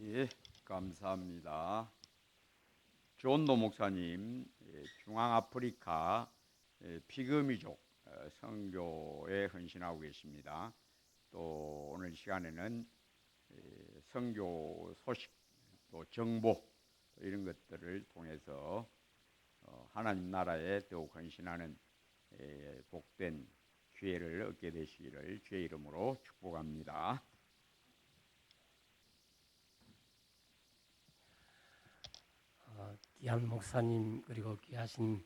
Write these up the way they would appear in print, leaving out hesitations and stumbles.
예, 감사합니다. 존도 목사님, 중앙아프리카 피그미족 선교에 헌신하고 계십니다. 또 오늘 시간에는 선교 소식, 또 정보 이런 것들을 통해서 하나님 나라에 더욱 헌신하는 복된 기회를 얻게 되시기를 주의 이름으로 축복합니다. 귀한 목사님 그리고 귀하신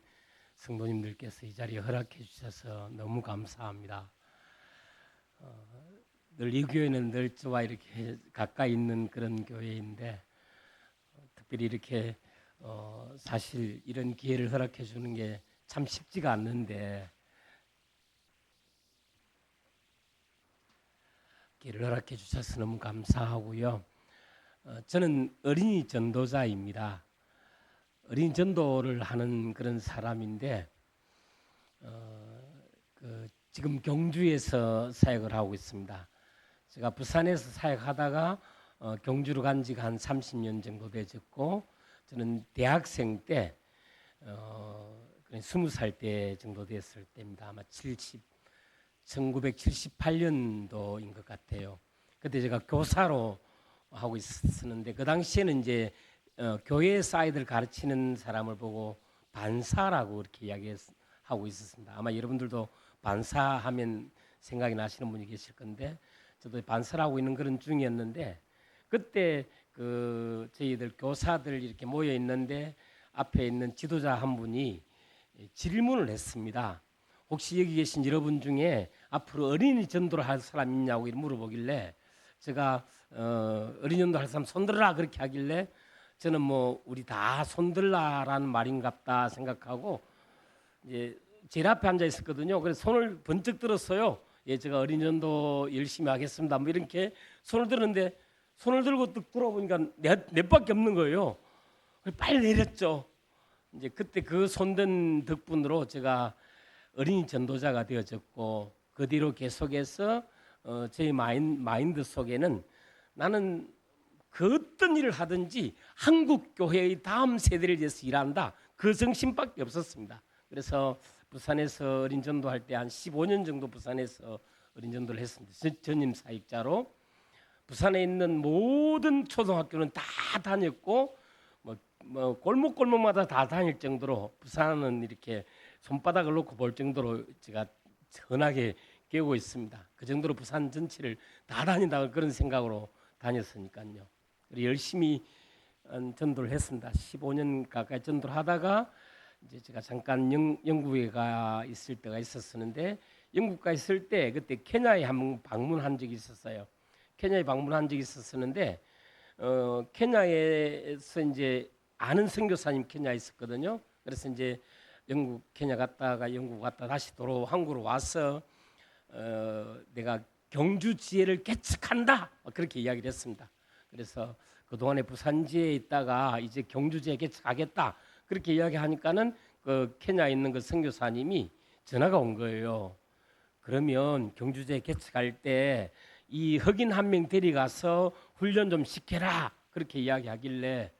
성도님들께서 이 자리에 허락해 주셔서 너무 감사합니다. 늘 이 교회는 늘 저와 이렇게 가까이 있는 그런 교회인데 특별히 이렇게 사실 이런 기회를 허락해 주는 게 참 쉽지가 않는데 기회를 허락해 주셔서 너무 감사하고요. 저는 어린이 전도자입니다. 어린이 전도를 하는 그런 사람인데 지금 경주에서 사역을 하고 있습니다. 제가 부산에서 사역하다가 경주로 간 지가 한 30년 정도 되었고 저는 대학생 때 20살 때 정도 됐을 때입니다. 아마 1978년도인 것 같아요. 그때 제가 교사로 하고 있었는데 그 당시에는 이제 교회에서 아이들 가르치는 사람을 보고 반사라고 그렇게 이야기하고 있었습니다. 아마 여러분들도 반사하면 생각이 나시는 분이 계실 건데 저도 반사하고 있는 그런 중이었는데 그때 저희들 교사들 이렇게 모여 있는데 앞에 있는 지도자 한 분이 질문을 했습니다. 혹시 여기 계신 여러분 중에 앞으로 어린이 전도를 할 사람 있냐고 물어보길래 제가 어린이 전도 할 사람 손들어라 그렇게 하길래 저는 뭐 우리 다 손들라라는 말인갑다 생각하고 이제 제일 앞에 앉아 있었거든요. 그래서 손을 번쩍 들었어요. 예, 제가 어린이 전도 열심히 하겠습니다. 뭐 이렇게 손을 들었는데 손을 들고 뚝 돌아보니까 넷밖에 없는 거예요. 그래서 빨리 내렸죠. 이제 그때 그 손든 덕분으로 제가 어린이 전도자가 되어졌고 그 뒤로 계속해서 저희 마인드 속에는 나는 그 어떤 일을 하든지 한국 교회의 다음 세대를 위해서 일한다. 그 정신밖에 없었습니다. 그래서 부산에서 어린 전도할 때 한 15년 정도 부산에서 어린 전도를 했습니다. 전임 사역자로 부산에 있는 모든 초등학교는 다 다녔고 뭐 골목골목마다 다 다닐 정도로 부산은 이렇게 손바닥을 놓고 볼 정도로 제가 전하게 깨우고 있습니다. 그 정도로 부산 전체를 다 다닌다 그런 생각으로 다녔으니까요. 열심히 전도를 했습니다. 15년 가까이 전도를 하다가 이제 제가 잠깐 영국에 가 있을 때가 있었는데 영국 가 있을 때 그때 케냐에 한번 방문한 적이 있었어요. 케냐에 방문한 적이 있었는데 케냐에서 이제 아는 선교사님 케냐에 있었거든요. 그래서 이제 영국 케냐 갔다가 영국 갔다 다시 도로 한국으로 와서 내가 경주 지혜를 개척한다 그렇게 이야기를 했습니다. 그래서 그동안에 부산지에 있다가 이제 경주지에 개척하겠다 그렇게 이야기하니까는 그 케냐에 있는 그 선교사님이 전화가 온 거예요. 그러면 경주지에 개척할 때 이 흑인 한 명 데려가서 훈련 좀 시켜라 그렇게 이야기하길래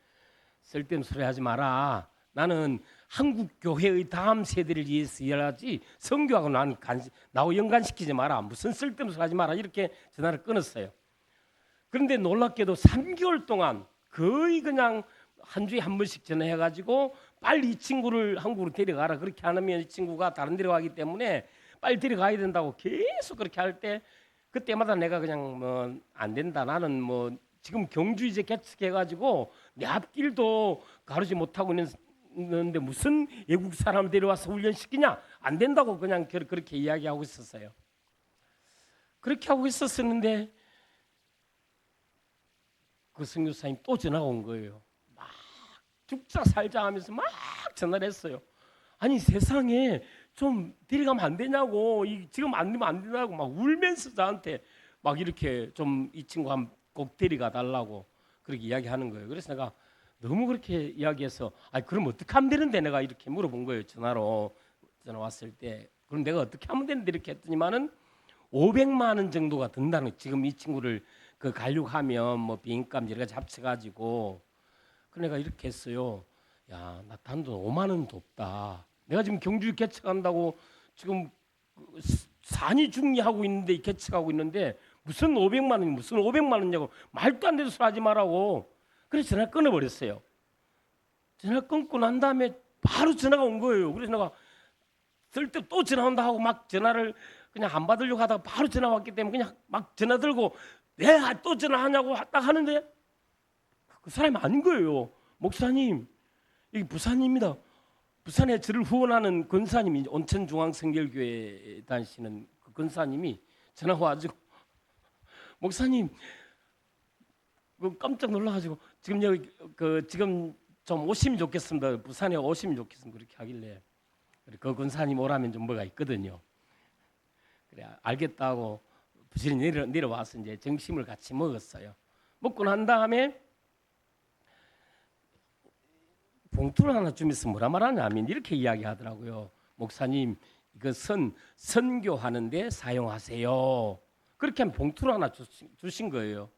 쓸데없는 소리 하지 마라. 나는 한국 교회의 다음 세대를 위해서 일하지 선교하고 나하고 연관시키지 마라. 무슨 쓸데없는 소리 하지 마라. 이렇게 전화를 끊었어요. 그런데 놀랍게도 3개월 동안 거의 그냥 한 주에 한 번씩 전화해가지고 빨리 이 친구를 한국으로 데려가라. 그렇게 안 하면 이 친구가 다른 데로 가기 때문에 빨리 데려가야 된다고 계속 그렇게 할 때 그때마다 내가 그냥 뭐 안 된다. 나는 뭐 지금 경주 이제 개척해가지고 내 앞길도 가르지 못하고 있는데 무슨 외국 사람 데려와서 훈련시키냐? 안 된다고 그냥 그렇게 이야기하고 있었어요. 그렇게 하고 있었는데 그 선교사님 또 전화가 온 거예요. 막 죽자 살자 하면서 막 전화를 했어요. 아니 세상에 좀 데려가면 안 되냐고 지금 안 되면 안 되냐고 막 울면서 저한테 막 이렇게 좀 이 친구 꼭 데려가 달라고 그렇게 이야기하는 거예요. 그래서 내가 너무 그렇게 이야기해서 그럼 어떻게 하면 되는데 내가 이렇게 물어본 거예요. 전화 왔을 때 그럼 내가 어떻게 하면 되는데 이렇게 했더니만은 500만 원 정도가 든다는, 지금 이 친구를 그 가려하면 뭐 비행값 여러 가지 합쳐가지고. 그러니까 이렇게 했어요. 야, 나 단돈 5만 원도 없다. 내가 지금 경주 개척한다고 지금 산이 중리하고 있는데, 개척하고 있는데 무슨 500만 원이 무슨 500만 원이냐고 말도 안 되는 소리 하지 말라고. 그래서 전화 끊어버렸어요. 전화 끊고 난 다음에 바로 전화가 온 거예요. 그래서 내가 쓸데 또 전화 온다 하고 막 전화를 그냥 안 받으려고 하다가 바로 전화 왔기 때문에 그냥 막 전화 들고 왜 또 전화하냐고 딱 하는데 그 사람이 아닌 거예요. 목사님, 여기 부산입니다. 부산에 저를 후원하는 권사님이, 온천중앙성결교회 다니시는 그 권사님이 전화 와가지고 목사님, 깜짝 놀라가지고 지금 여기 지금 좀 오시면 좋겠습니다. 부산에 오시면 좋겠습니다. 그렇게 하길래 그 권사님 오라면 좀 뭐가 있거든요. 그래 알겠다고 부실히 내려와서 이제 점심을 같이 먹었어요. 먹고 난 다음에 봉투를 하나 주면서 뭐라 말하냐면 이렇게 이야기하더라고요. 목사님, 이것은 선교하는데 사용하세요. 그렇게 하면 봉투를 하나 주신 거예요.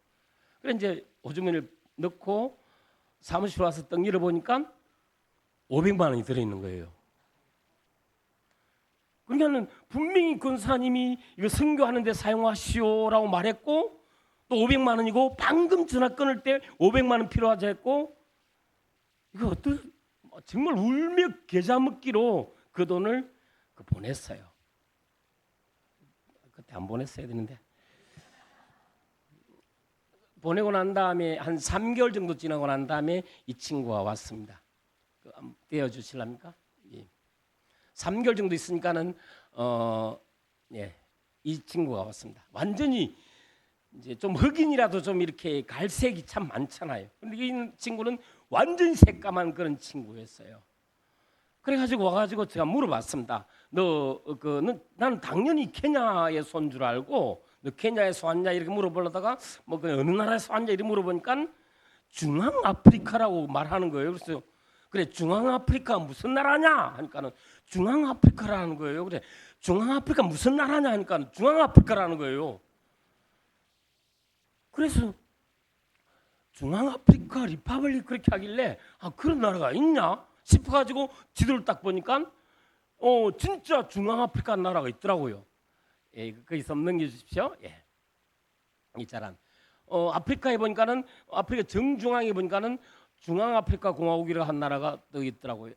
그래 이제 호주머니를 넣고 사무실 와서 떡 열어보니까 500만 원이 들어있는 거예요. 그러니까는 분명히 권사님이 이거 선교하는데 사용하시오라고 말했고 또 500만 원이고 방금 전화 끊을 때 500만 원 필요하자 했고, 이거 어떤 정말 울며 겨자 먹기로 그 돈을 보냈어요. 그때 안 보냈어야 되는데. 보내고 난 다음에 한 3개월 정도 지나고 난 다음에 이 친구가 왔습니다. 떼어주실랍니까? 예. 3개월 정도 있으니까는 이 친구가 왔습니다. 완전히 이제 좀 흑인이라도 좀 이렇게 갈색이 참 많잖아요. 근데 이 친구는 완전히 새까만 그런 친구였어요. 그래가지고 와가지고 제가 물어봤습니다. 나는 당연히 케냐에서 온 줄 알고 너 케냐에서 왔냐 이렇게 물어보려다가 뭐 어느 나라에서 왔냐 이렇게 물어보니까 중앙아프리카라고 말하는 거예요. 그래서 그래 중앙아프리카 무슨 나라냐 하니까는 중앙아프리카라는 거예요. 그래 중앙아프리카 무슨 나라냐 하니까 중앙아프리카라는 거예요. 그래서 중앙아프리카 리퍼블릭 그렇게 하길래 그런 나라가 있냐 싶어가지고 지도를 딱 보니까 진짜 중앙아프리카 나라가 있더라고요. 예, 거기서 넘겨주십시오. 예, 이 자란 아프리카에 보니까는 아프리카 정중앙에 보니까는 중앙아프리카 공화국이라고 한 나라가 또 있더라고요.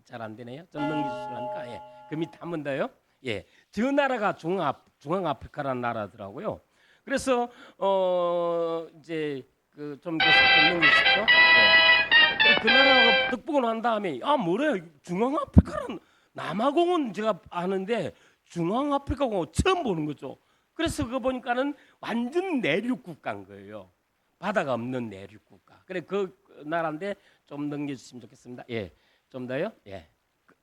잘 안 되네요. 좀 넘겨주시라니까. 예, 그 밑에 한 번 더요. 예, 저 나라가 중앙아프리카라는 나라더라고요. 그래서 이제 좀 넘겨주십시오. 예. 그 나라가 득 보고 난 다음에 뭐래 중앙아프리카는 남아공은 제가 아는데 중앙아프리카 공화국 처음 보는 거죠. 그래서 그거 보니까는 완전 내륙 국가인 거예요. 바다가 없는 내륙 국가. 그래 그 나라인데 좀 넘겨주시면 좋겠습니다. 예, 좀 더요. 예,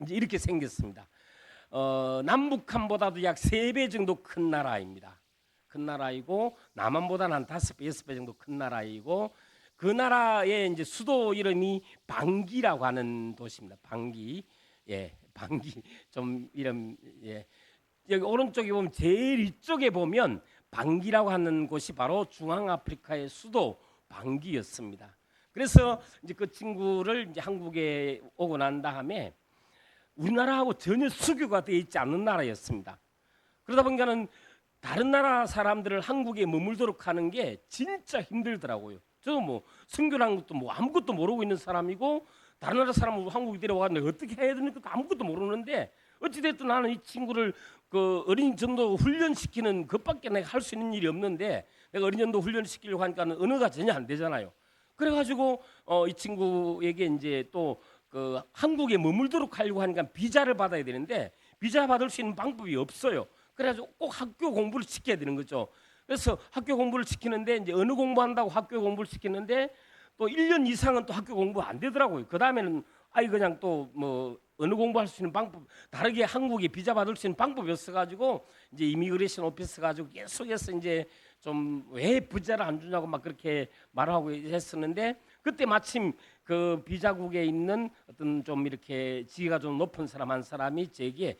이제 이렇게 생겼습니다. 남북한보다도 약 3배 정도 큰 나라입니다. 큰 나라이고 남한보다는 한 5배, 6배 정도 큰 나라이고 그 나라의 이제 수도 이름이 방기라고 하는 도시입니다. 방기, 예, 방기 좀 이름, 예. 여기 오른쪽에 보면 제일 이쪽에 보면 방기라고 하는 곳이 바로 중앙아프리카의 수도 방기였습니다. 그래서 이제 그 친구를 이제 한국에 오고 난 다음에 우리나라하고 전혀 수교가 되어 있지 않는 나라였습니다. 그러다 보니까는 다른 나라 사람들을 한국에 머물도록 하는 게 진짜 힘들더라고요. 저도 뭐 선교라는 것도 뭐 아무것도 모르고 있는 사람이고 다른 나라 사람을 한국에 데려왔는데 어떻게 해야 되는 것도 아무것도 모르는데 어찌됐든 나는 이 친구를 그 어린 전도 훈련시키는 것밖에 내가 할 수 있는 일이 없는데 내가 어린 전도 훈련시키려고 하니까 언어가 전혀 안 되잖아요. 그래가지고 이 친구에게 이제 또 그 한국에 머물도록 하려고 하니까 비자를 받아야 되는데 비자 받을 수 있는 방법이 없어요. 그래가지고 꼭 학교 공부를 시켜야 되는 거죠. 그래서 학교 공부를 시키는데 이제 언어 공부한다고 학교 공부를 시키는데 또 1년 이상은 또 학교 공부 안 되더라고요. 그 다음에는 그냥 또 뭐 언어 공부할 수 있는 방법 다르게 한국에 비자 받을 수 있는 방법이 없어가지고 이제 이미그레이션 오피스 가지고 계속해서 이제 좀 왜 비자를 안 주냐고 막 그렇게 말하고 했었는데 그때 마침 그 비자국에 있는 어떤 좀 이렇게 지위가 좀 높은 사람 한 사람이 제게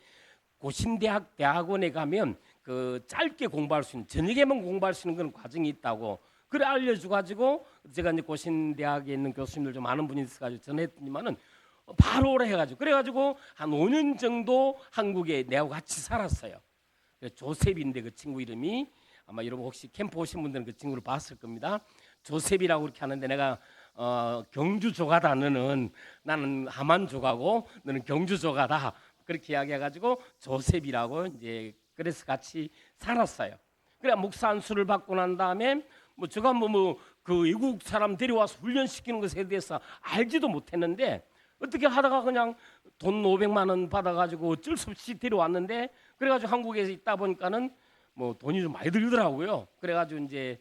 고신대학원에 가면 그 짧게 공부할 수 있는 저녁에만 공부할 수 있는 그런 과정이 있다고 그래 알려줘 가지고 제가 이제 고신대학에 있는 교수님들 좀 아는 분이 있어가지고 전했더니만은 바로 오래 해가지고 그래가지고 한 5년 정도 한국에 내하고 같이 살았어요. 조셉인데 그 친구 이름이 아마 여러분 혹시 캠프 오신 분들은 그 친구를 봤을 겁니다. 조셉이라고 그렇게 하는데 내가 경주 조가다 나는 하만 조가고 너는 경주 조가다 그렇게 이야기해가지고 조셉이라고 이제 그래서 같이 살았어요. 그래 목사 안수를 받고 난 다음에 뭐 제가 그 외국 사람 데려와서 훈련시키는 것에 대해서 알지도 못했는데 어떻게 하다가 그냥 돈 500만 원 받아가지고 어쩔 수 없이 데려왔는데 그래가지고 한국에서 있다 보니까는 뭐 돈이 좀 많이 들더라고요. 그래가지고 이제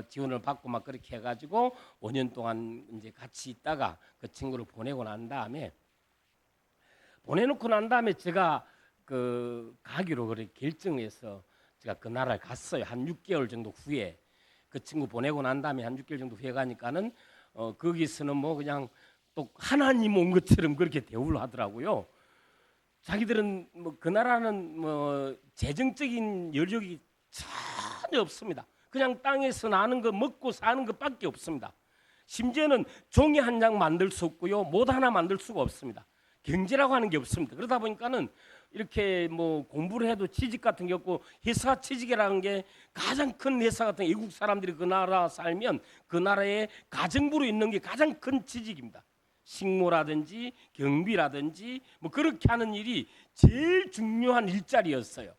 지원을 받고 막 그렇게 해가지고 5년 동안 이제 같이 있다가 그 친구를 보내고 난 다음에 제가 그 가기로 그렇게 결정해서 제가 그 나라를 갔어요. 한 6개월 정도 후에 그 친구 보내고 난 다음에 한 6개월 정도 후에 가니까는 거기서는 뭐 그냥 또 하나님 온 것처럼 그렇게 대우를 하더라고요. 자기들은 뭐 그 나라는 뭐 재정적인 여력이 전혀 없습니다. 그냥 땅에서 나는 거 먹고 사는 것밖에 없습니다. 심지어는 종이 한 장 만들 수 없고요, 못 하나 만들 수가 없습니다. 경제라고 하는 게 없습니다. 그러다 보니까는 이렇게 뭐 공부를 해도 취직 같은 게 없고 회사 취직이라는 게 가장 큰 회사 같은 외국 사람들이 그 나라 살면 그 나라의 가정부로 있는 게 가장 큰 취직입니다. 식모라든지 경비라든지 뭐 그렇게 하는 일이 제일 중요한 일자리였어요.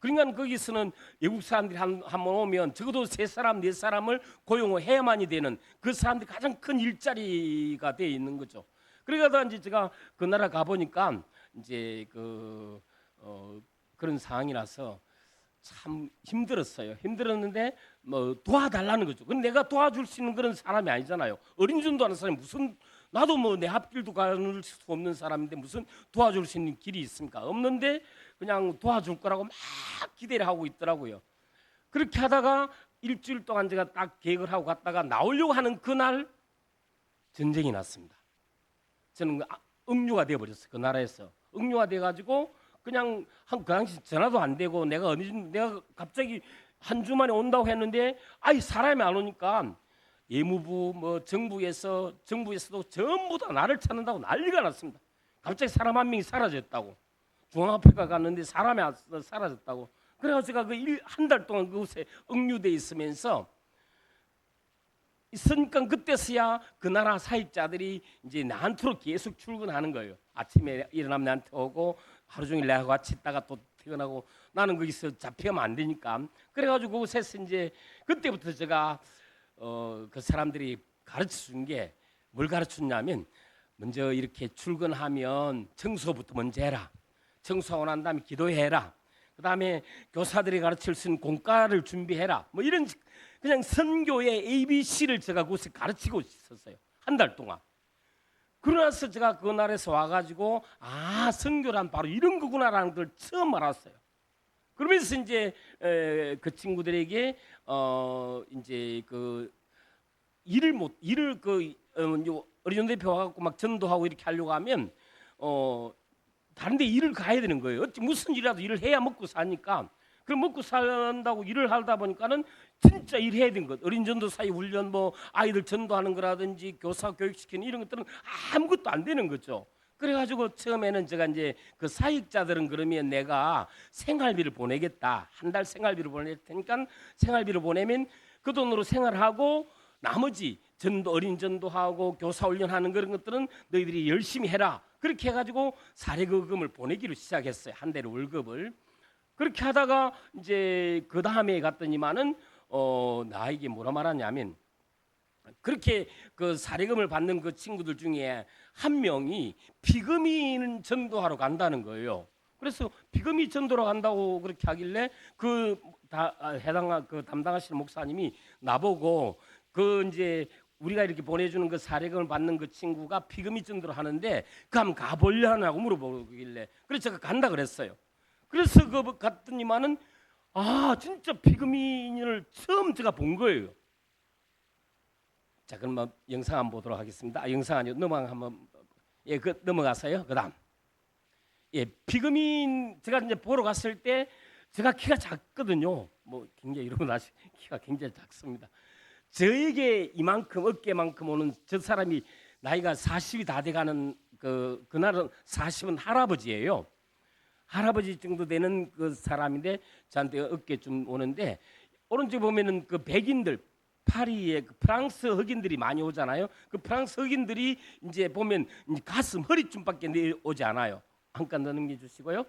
그러니까 거기서는 외국 사람들이 한번 오면 적어도 3사람 4사람을 고용해야만이 되는 그 사람들이 가장 큰 일자리가 돼 있는 거죠. 그러다가 이제 제가 그 나라 가 보니까 이제 그런 상황이라서 참 힘들었어요. 힘들었는데 뭐 도와달라는 거죠. 근데 내가 도와줄 수 있는 그런 사람이 아니잖아요. 어린이집도 하는 사람이 무슨 나도 뭐 내 앞길도 갈 수 없는 사람인데 무슨 도와줄 수 있는 길이 있습니까? 없는데 그냥 도와줄 거라고 막 기대를 하고 있더라고요. 그렇게 하다가 일주일 동안 제가 딱 계획을 하고 갔다가 나오려고 하는 그날 전쟁이 났습니다. 저는 억류가 되어버렸어요. 그 나라에서 억류가 돼가지고 그냥 그 당시 전화도 안 되고 내가 갑자기 한 주 만에 온다고 했는데 아이 사람이 안 오니까 예무부 뭐 정부에서도 전부 다 나를 찾는다고 난리가 났습니다. 갑자기 사람 한 명이 사라졌다고. 중앙아프리카 갔는데 사람이 사라졌다고. 그래서 제가 그 한 달 동안 그곳에 억류돼 있으면서 있으니까 그때서야 그 나라 사익자들이 이제 나한테로 계속 출근하는 거예요. 아침에 일어나면 나한테 오고 하루 종일 내가 같이 있다가 또 퇴근하고 나는 거기서 잡히면 안 되니까 그래가지고 그곳에서 이제 그때부터 제가 그 사람들이 가르쳐 준 게 뭘 가르쳤냐면 먼저 이렇게 출근하면 청소부터 먼저 해라. 청소하고 난 다음에 기도해라. 그 다음에 교사들이 가르칠 수 있는 공과를 준비해라. 뭐 이런 그냥 선교의 ABC를 제가 그곳에 가르치고 있었어요. 한 달 동안. 그러나서 제가 그 나라에서 와가지고 선교란 바로 이런 거구나라는 걸 처음 알았어요. 그러면서 이제 그 친구들에게 이제 그 일을 어린이 대표 와갖고 막 전도하고 이렇게 하려고 하면 다른데 일을 가야 되는 거예요. 무슨 일이라도 일을 해야 먹고 사니까. 그럼 먹고 산다고 일을 하다 보니까는 진짜 일해야 되는 것. 어린 전도사의 훈련, 뭐 아이들 전도하는 거라든지 교사 교육시키는 이런 것들은 아무것도 안 되는 거죠. 그래가지고 처음에는 제가 이제 그 사역자들은 그러면 내가 생활비를 보내겠다. 한 달 생활비를 보낼 테니까 생활비를 보내면 그 돈으로 생활하고 나머지 어린 전도하고 교사 훈련하는 그런 것들은 너희들이 열심히 해라. 그렇게 해가지고 사례금을 보내기로 시작했어요. 한 달의 월급을. 그렇게 하다가 이제 그 다음에 갔더니만은 나에게 뭐라 말하냐면 그렇게 그 사례금을 받는 그 친구들 중에 한 명이 피그미 전도하러 간다는 거예요. 그래서 피그미 전도로 간다고 그렇게 하길래 해당 담당하시는 목사님이 나보고 이제 우리가 이렇게 보내주는 그 사례금을 받는 그 친구가 피그미 전도를 하는데 그 한번 가보려냐고 물어보길래 그래서 제가 간다 그랬어요. 그래서 갔더니만은 진짜 피그미인을 처음 제가 본 거예요. 자, 그럼 영상 한번 보도록 하겠습니다. 영상 아니요, 넘어가서요. 그다음 피그미인 제가 이제 보러 갔을 때 제가 키가 작거든요. 뭐 굉장히 이러고 나시 키가 굉장히 작습니다. 저에게 이만큼 어깨만큼 오는 저 사람이 나이가 40이 다 돼가는 그날은 40은 할아버지예요. 할아버지 정도 되는 그 사람인데 저한테 어깨쯤 오는데 오른쪽 보면은 그 백인들 파리에 그 프랑스 흑인들이 많이 오잖아요. 그 프랑스 흑인들이 이제 보면 이제 가슴 허리쯤밖에 내오지 않아요. 잠깐 더 넘겨주시고요.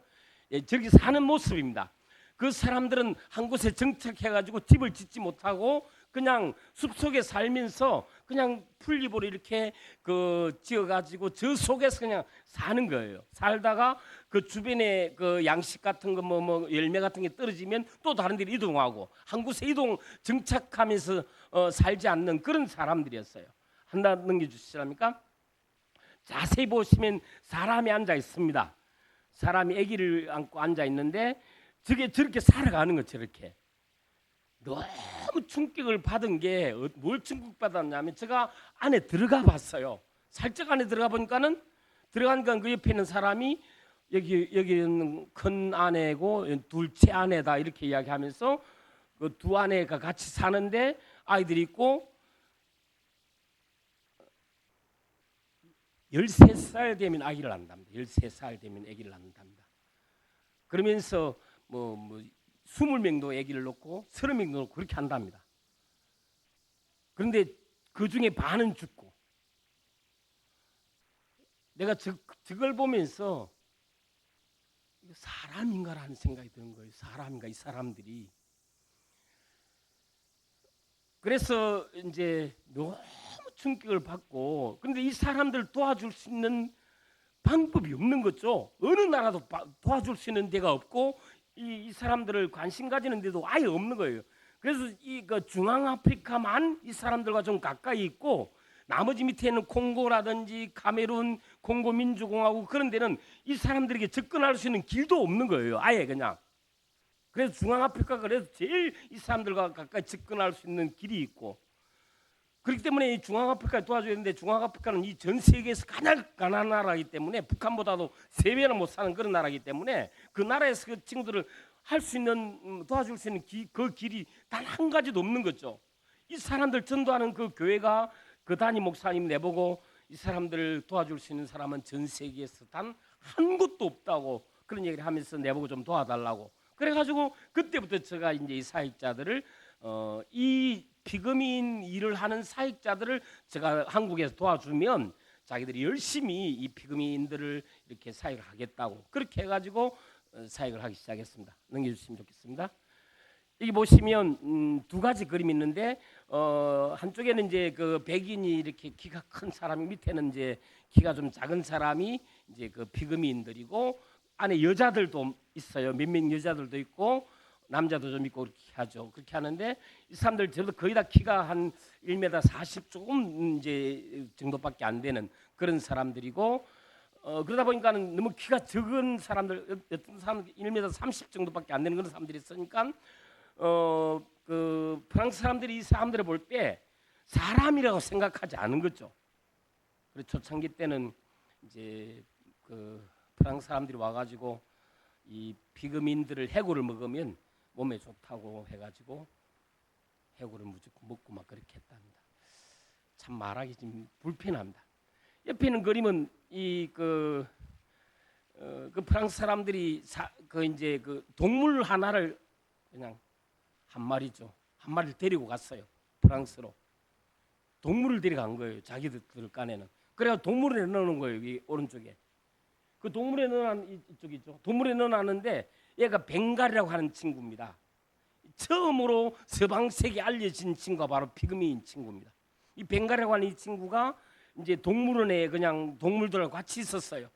예, 저기 사는 모습입니다. 그 사람들은 한 곳에 정착해가지고 집을 짓지 못하고 그냥 숲속에 살면서 그냥 풀잎으로 이렇게 그 지어가지고 저 속에서 그냥 사는 거예요. 살다가 그 주변에 그 양식 같은 거 뭐 열매 같은 게 떨어지면 또 다른 데로 이동하고 한 곳에 정착하면서 살지 않는 그런 사람들이었어요. 하나 넘겨주시랍니까? 자세히 보시면 사람이 앉아 있습니다. 사람이 아기를 안고 앉아 있는데 저렇게 살아가는 거 저렇게. 너무 충격을 받은 게 뭘 충격받았냐면 제가 안에 들어가 봤어요. 살짝 안에 들어가 보니까는 들어가니까 그 옆에 있는 사람이 여기는 큰 아내고 둘째 아내다 이렇게 이야기하면서 그 두 아내가 같이 사는데 아이들이 있고 13살 되면 아기를 낳는답니다. 13살 되면 아기를 낳는답니다. 그러면서 뭐 20명도 아기를 놓고 30명도 놓고 그렇게 한답니다. 그런데 그 중에 반은 죽고 내가 저걸 보면서 이거 사람인가라는 생각이 드는 거예요. 사람인가 이 사람들이. 그래서 이제 너무 충격을 받고 그런데 이 사람들 도와줄 수 있는 방법이 없는 거죠. 어느 나라도 도와줄 수 있는 데가 없고 이 사람들을 관심 가지는 데도 아예 없는 거예요. 그래서 그 중앙아프리카만 이 사람들과 좀 가까이 있고 나머지 밑에는 콩고라든지 카메룬, 콩고 민주공화국 그런 데는 이 사람들에게 접근할 수 있는 길도 없는 거예요. 아예 그냥. 그래서 중앙아프리카가 그래서 제일 이 사람들과 가까이 접근할 수 있는 길이 있고 그렇기 때문에 이 중앙아프리카에 도와줘야 되는데 중앙아프리카는 이 전 세계에서 가장 가난한 나라이기 때문에 북한보다도 3배나 못 사는 그런 나라이기 때문에 그 나라에서 그 친구들을 할 수 있는 도와줄 수 있는 그 길이 단 한 가지도 없는 거죠. 이 사람들 전도하는 그 교회가 그 담임 목사님 내보고 이 사람들을 도와줄 수 있는 사람은 전 세계에서 단 한 곳도 없다고 그런 얘기를 하면서 내보고 좀 도와달라고 그래가지고 그때부터 제가 이제 이 사역자들을 이 피그미인 일을 하는 사역자들을 제가 한국에서 도와주면 자기들이 열심히 이 피그미인들을 이렇게 사역을 하겠다고 그렇게 해가지고 사역을 하기 시작했습니다. 넘겨주시면 좋겠습니다. 여기 보시면 두 가지 그림이 있는데 한쪽에는 이제 그 백인이 이렇게 키가 큰 사람이 밑에는 이제 키가 좀 작은 사람이 이제 그 피그미인들이고 안에 여자들도 있어요. 몇몇 여자들도 있고 남자도 좀 있고 그렇게 하죠. 그렇게 하는데 이 사람들 저도 거의 다 키가 한 1m 40 조금 이제 정도밖에 안 되는 그런 사람들이고 그러다 보니까는 너무 키가 적은 사람들 어떤 사람 1m 30 정도밖에 안 되는 그런 사람들이 있으니까 그 프랑스 사람들이 이 사람들을 볼 때 사람이라고 생각하지 않은 거죠. 그래서 초창기 때는 이제 그 프랑스 사람들이 와가지고 이 피그민들을 해고를 먹으면 몸에 좋다고 해가지고 해고를 무조건 먹고 막 그렇게 했답니다. 참 말하기 좀 불편합니다. 옆에 있는 그림은 그 프랑스 사람들이 그 이제 그 동물 하나를 그냥 한 마리죠. 한 마리를 데리고 갔어요. 프랑스로 동물을 데려간 거예요. 자기들 간에는. 그래서 동물에 넣는 거예요. 이 오른쪽에. 그 동물에 넣어놓은 이쪽이죠. 동물에 넣어놨는데 얘가 벵갈이라고 하는 친구입니다. 처음으로 서방 세계에 알려진 친구가 바로 피그미인 친구입니다. 이 벵갈이라고 하는 이 친구가 이제 동물원에 그냥 동물들하고 같이 있었어요.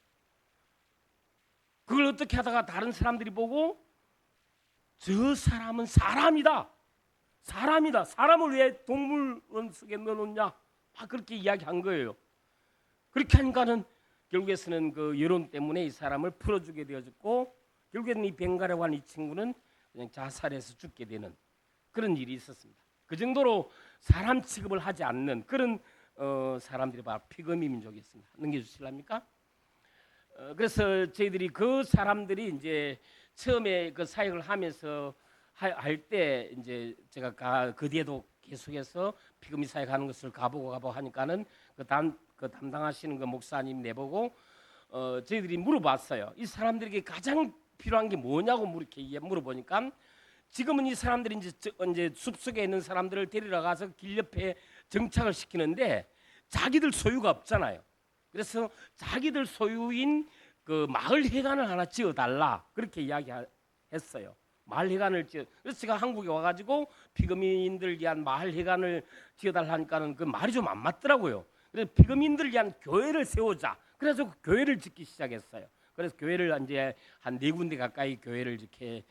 그걸 어떻게 하다가 다른 사람들이 보고 저 사람은 사람이다. 사람이다. 사람을 왜 동물원 속에 넣어놓냐? 막 그렇게 이야기한 거예요. 그렇게 하니까는 결국에서는 그 여론 때문에 이 사람을 풀어주게 되어졌고 결국에는 이 벵갈이라고 하는 이 친구는 그냥 자살해서 죽게 되는 그런 일이 있었습니다. 그 정도로 사람 취급을 하지 않는 그런 사람들이 바로 피그미 민족이었습니다. 넘겨주실랍니까? 그래서 저희들이 그 사람들이 이제 처음에 그 사역을 하면서 할 때 이제 제가 그 뒤에도 계속해서 피그미 사역하는 것을 가보고 하니까는 그 담당하시는 그 목사님 내보고 저희들이 물어봤어요. 이 사람들에게 가장 필요한 게 뭐냐고 이렇게 물어보니까 지금은 이 사람들이 이제 숲속에 있는 사람들을 데리러 가서 길 옆에 정착을 시키는데 자기들 소유가 없잖아요. 그래서 자기들 소유인 그 마을 회관을 하나 지어달라 그렇게 이야기했어요. 마을 회관을 그래서 제가 한국에 와가지고 피그미인들 위한 마을 회관을 지어달라 하니까는 그 말이 좀 안 맞더라고요. 그래서 피그미인들 위한 교회를 세우자. 그래서 그 교회를 짓기 시작했어요. 그래서 교회를 이제 한 4군데 가까이 교회를 이렇게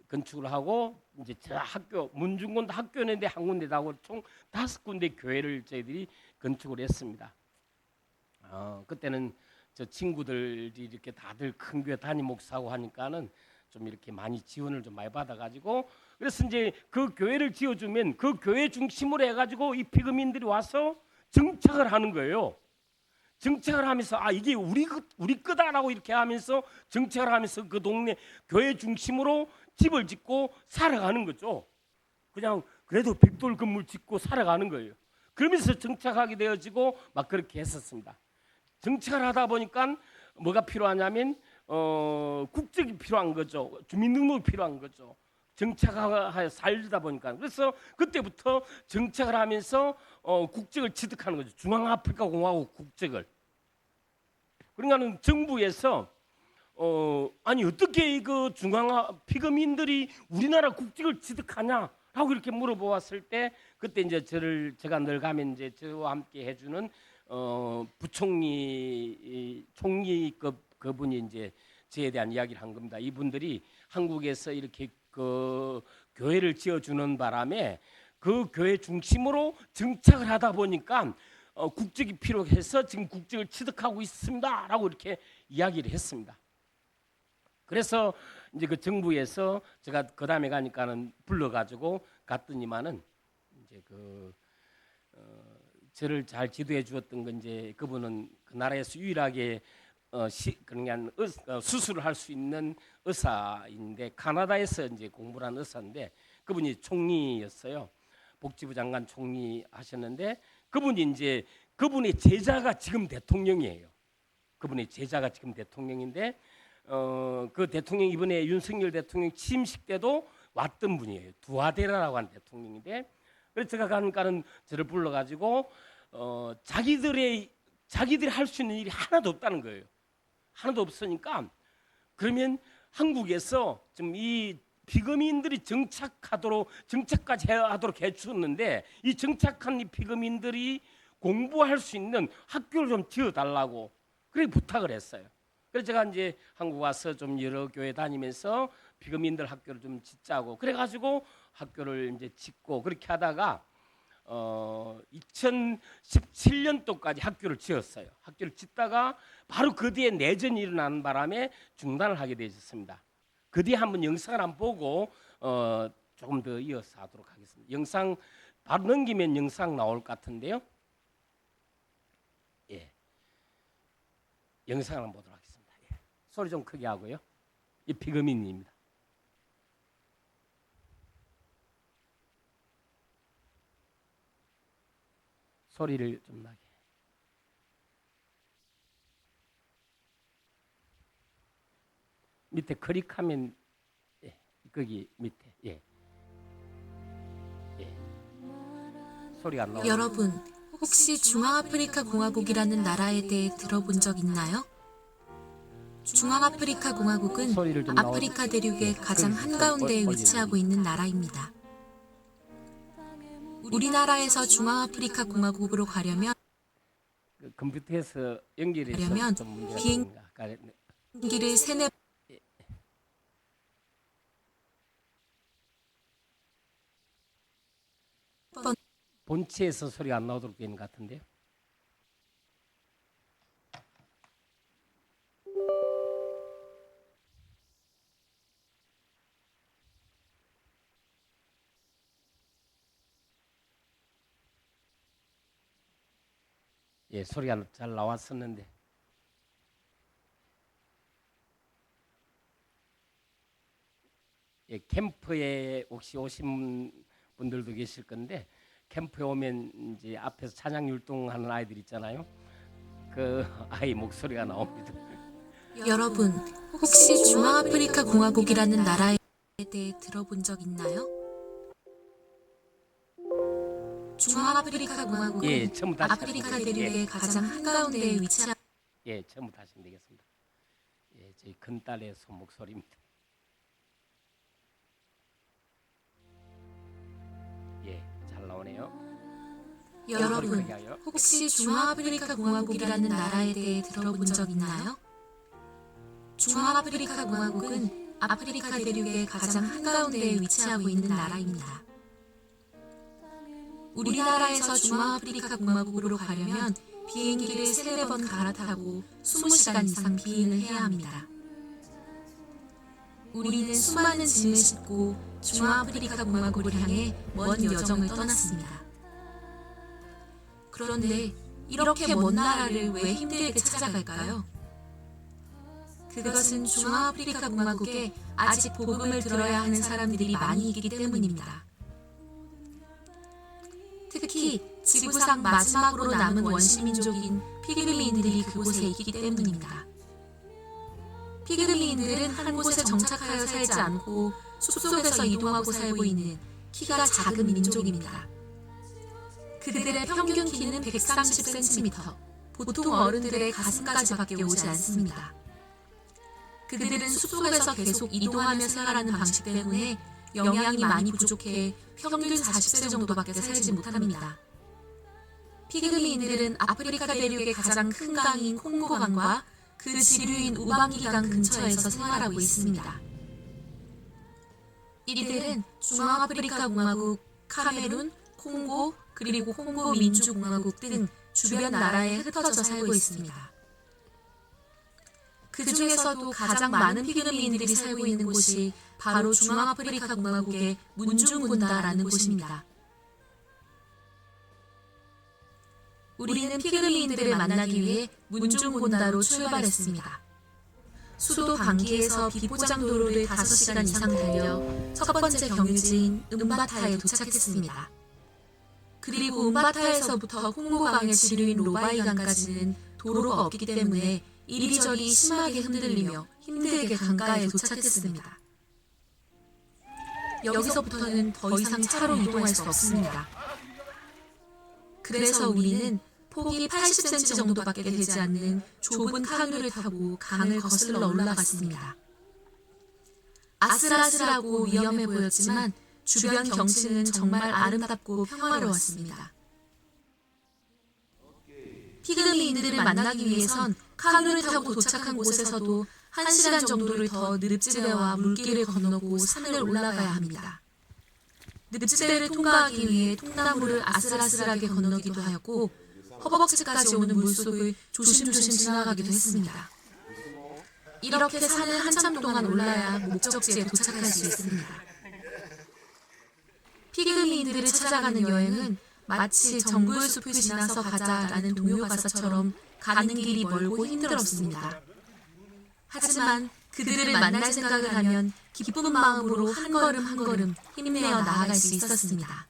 건축을 하고 이제 저 학교 문중곤도 학교였는데 한 군데다 하고 총 5군데 교회를 저희들이 건축을 했습니다. 그때는 저 친구들이 이렇게 다들 큰 교회 담임 목사고 하니까는 좀 이렇게 많이 지원을 좀 많이 받아가지고 그래서 이제 그 교회를 지어주면 그 교회 중심으로 해가지고 이 피그민들이 와서 정착을 하는 거예요. 정착을 하면서 이게 우리 거다라고 이렇게 하면서 정착을 하면서 그 동네 교회 중심으로 집을 짓고 살아가는 거죠. 그냥 그래도 벽돌 건물 짓고 살아가는 거예요. 그러면서 정착하게 되어지고 막 그렇게 했었습니다. 정착을 하다 보니까 뭐가 필요하냐면 국적이 필요한 거죠. 주민등록이 필요한 거죠. 정착하여 살다 보니까 그래서 그때부터 정착을 하면서 국적을 취득하는 거죠. 중앙아프리카 공화국 국적을. 그러니까는 정부에서 아니 어떻게 그 피그민들이 우리나라 국적을 취득하냐라고 이렇게 물어보았을 때 그때 이제 제가 늘 가면 이제 저와 함께 해주는 부총리 총리급 그분이 이제 저에 대한 이야기를 한 겁니다. 이분들이 한국에서 이렇게 그 교회를 지어주는 바람에 그 교회 중심으로 정착을 하다 보니까 국적이 필요해서 지금 국적을 취득하고 있습니다라고 이렇게 이야기를 했습니다. 그래서 이제 그 정부에서 제가 그 다음에 가니까는 불러가지고 갔더니만은 이제 저를 잘 지도해 주었던 건 이제 그분은 그 나라에서 유일하게 그냥 수술을 할 수 있는 의사인데 카나다에서 이제 공부를 한 의사인데 그분이 총리였어요. 복지부 장관 총리 하셨는데 그분의 제자가 지금 대통령이에요. 그분의 제자가 지금 대통령인데 그 대통령 이번에 윤석열 대통령 취임식 때도 왔던 분이에요. 두아데라라고 하는 대통령인데 그래서 제가 가니까는 저를 불러가지고 자기들이 할 수 있는 일이 하나도 없다는 거예요. 하나도 없으니까 그러면 한국에서 좀 이 피그미인들이 정착까지 하도록 해주었는데 이 정착한 이 피그미인들이 공부할 수 있는 학교를 좀 지어달라고 그렇게 부탁을 했어요. 그래서 제가 이제 한국 와서 좀 여러 교회 다니면서 피그미인들 학교를 좀 짓자고 그래가지고 학교를 이제 짓고 그렇게 하다가 2017년도까지 학교를 지었어요. 학교를 짓다가 바로 그 뒤에 내전이 일어나는 바람에 중단을 하게 되었습니다. 그 뒤에 한번 영상을 한번 보고 조금 더 이어서 하도록 하겠습니다. 영상 바로 넘기면 영상 나올 것 같은데요. 예, 영상을 한번 보도록 하겠습니다. 예. 소리 좀 크게 하고요. 이 피그민입니다. 소리를 좀 나게. 밑에 클릭하면 거기 밑에 소리가 안 나와요. 여러분, 혹시 중앙아프리카 공화국이라는 나라에 대해 들어본 적 있나요? 중앙아프리카 공화국은 아프리카 대륙의 가장 한가운데에 위치하고 있는 나라입니다. 우리나라에서 중앙아프리카 공화국으로 가려면 컴퓨터에서 연결해서 좀 문제가 있습니다. 비행기를 3-4 본체에서 소리가 안 나오도록 되는 것 같은데요. 예, 소리가 잘 나왔었는데 예, 캠프에 혹시 오신 분들도 계실 건데 캠프에 오면 이제 앞에서 찬양 율동하는 아이들 있잖아요. 그 아이 목소리가 나옵니다. 여러분, 혹시 중화아프리카 공화국이라는 나라에 대해 들어본 적 있나요? 중화아프리카 공화국은 예, 처음부터 다시 아프리카 하시면 돼요. 대륙의 가장 한가운데에 위치한 예, 처음부터 하시면 되겠습니다. 예, 저희 큰딸의 손 목소리입니다. 예, 잘 나오네요. 여러분, 혹시 중화아프리카 공화국이라는 나라에 대해 들어본 적 있나요? 중화아프리카 공화국은 아프리카 대륙의 가장 한가운데에 위치하고 있는 나라입니다. 우리나라에서 중화아프리카 공화국으로 가려면 비행기를 3-4번 갈아타고 20시간 이상 비행을 해야 합니다. 우리는 수많은 짐을 싣고 중화아프리카 공화국을 향해 먼 여정을 떠났습니다. 그런데 이렇게 먼 나라를 왜 힘들게 찾아갈까요? 그것은 중화아프리카 공화국에 아직 복음을 들어야 하는 사람들이 많이 있기 때문입니다. 특히 지구상 마지막으로 남은 원시민족인 피그미인들이 그곳에 있기 때문입니다. 피그미인들은 한 곳에 정착하여 살지 않고 숲속에서 이동하고 살고 있는 키가 작은 민족입니다. 그들의 평균 키는 130cm, 보통 어른들의 가슴까지밖에 오지 않습니다. 그들은 숲속에서 계속 이동하며 생활하는 방식 때문에 영양이 많이 부족해 평균 40세 정도밖에 살지 못합니다. 피그미인들은 아프리카 대륙의 가장 큰 강인 콩고강과 그 지류인 우방기강 근처에서 생활하고 있습니다. 이들은 중앙아프리카 공화국, 카메룬, 콩고, 그리고 콩고 민주공화국 등 주변 나라에 흩어져 살고 있습니다. 그 중에서도 가장 많은 피그미인들이 살고 있는 곳이 바로 중앙아프리카 공화국의 문중군다라는 곳입니다. 우리는 피그미인들을 만나기 위해 문중군다로 출발했습니다. 수도 방기에서 비포장도로를 5시간 이상 달려 첫 번째 경유지인 음바타에 도착했습니다. 그리고 음바타에서부터 콩고강의 지류인 로바이강까지는 도로가 없기 때문에 이리저리 심하게 흔들리며 힘들게 강가에 도착했습니다. 여기서부터는 더 이상 차로 이동할 수 없습니다. 그래서 우리는 폭이 80cm 정도밖에 되지 않는 좁은 카누를 타고 강을 거슬러 올라갔습니다. 아슬아슬하고 위험해 보였지만 주변 경치는 정말 아름답고 평화로웠습니다. 피그미인들을 만나기 위해선 카누를 타고 도착한 곳에서도 1시간 정도를 더 늪지대와 물길을 건너고 산을 올라가야 합니다. 늪지대를 통과하기 위해 통나무를 아슬아슬하게 건너기도 하였고 허벅지까지 오는 물속을 조심조심 지나가기도 했습니다. 이렇게 산을 한참 동안 올라야 목적지에 도착할 수 있습니다. 피그미인들을 찾아가는 여행은 마치 정글 숲을 지나서 가자라는 동요 가사처럼 가는 길이 멀고 힘들었습니다. 하지만 그들을 만날 생각을 하면 기쁜 마음으로 한 걸음 한 걸음 힘내어 나아갈 수 있었습니다.